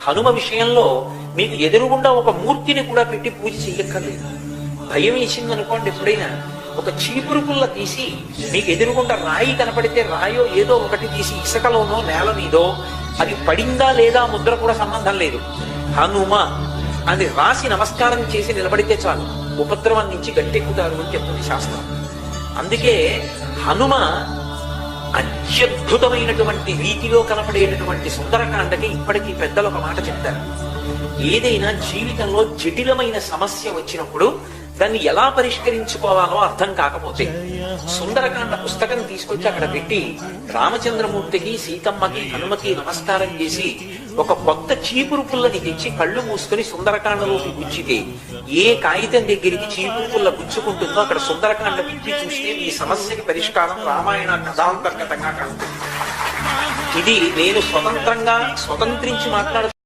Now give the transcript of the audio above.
హనుమ విషయంలో మీకు ఎదురుగుండా ఒక మూర్తిని కూడా పెట్టి పూజ చెయ్యక్కర్లేదు. భయం వేసింది అనుకోండి, ఎప్పుడైనా ఒక చీపురు పుల్ల తీసి మీకు ఎదురుగుండా రాయి కనపడితే రాయో ఏదో ఒకటి తీసి ఇసుకలోనో నేల మీదో అది పడిందా లేదా ముద్ర కూడా సంబంధం లేదు, హనుమ అని రాసి నమస్కారం చేసి నిలబడితే చాలు, ఉపద్రవం నుంచి గట్టెక్కుతారు అని చెప్తుంది శాస్త్రం. అందుకే హనుమ అత్యద్భుతమైనటువంటి రీతిలో కనపడేటటువంటి సుందరకాండకి ఇప్పటికీ పెద్దలు ఒక మాట చెప్తారు. ఏదైనా జీవితంలో జటిలమైన సమస్య వచ్చినప్పుడు దాన్ని ఎలా పరిష్కరించుకోవాలో అర్థం కాకపోతే సుందరకాండ పుస్తకం తీసుకొచ్చి అక్కడ పెట్టి రామచంద్రమూర్తికి, సీతమ్మకి, హనుమకి నమస్కారం చేసి ఒక కొత్త చీపురు పుల్లని తెచ్చి కళ్ళు మూసుకొని సుందరకాండలోకి గుచ్చితే ఏ కాగితం దగ్గరికి చీపురు పుల్ల గుచ్చుకుంటుందో అక్కడ సుందరకాండ విప్పి చూస్తే మీ సమస్యకి పరిష్కారం రామాయణ కథాంతర్గతంగా కలుగుతుంది. ఇది నేను స్వతంత్రించి మాట్లాడుతూ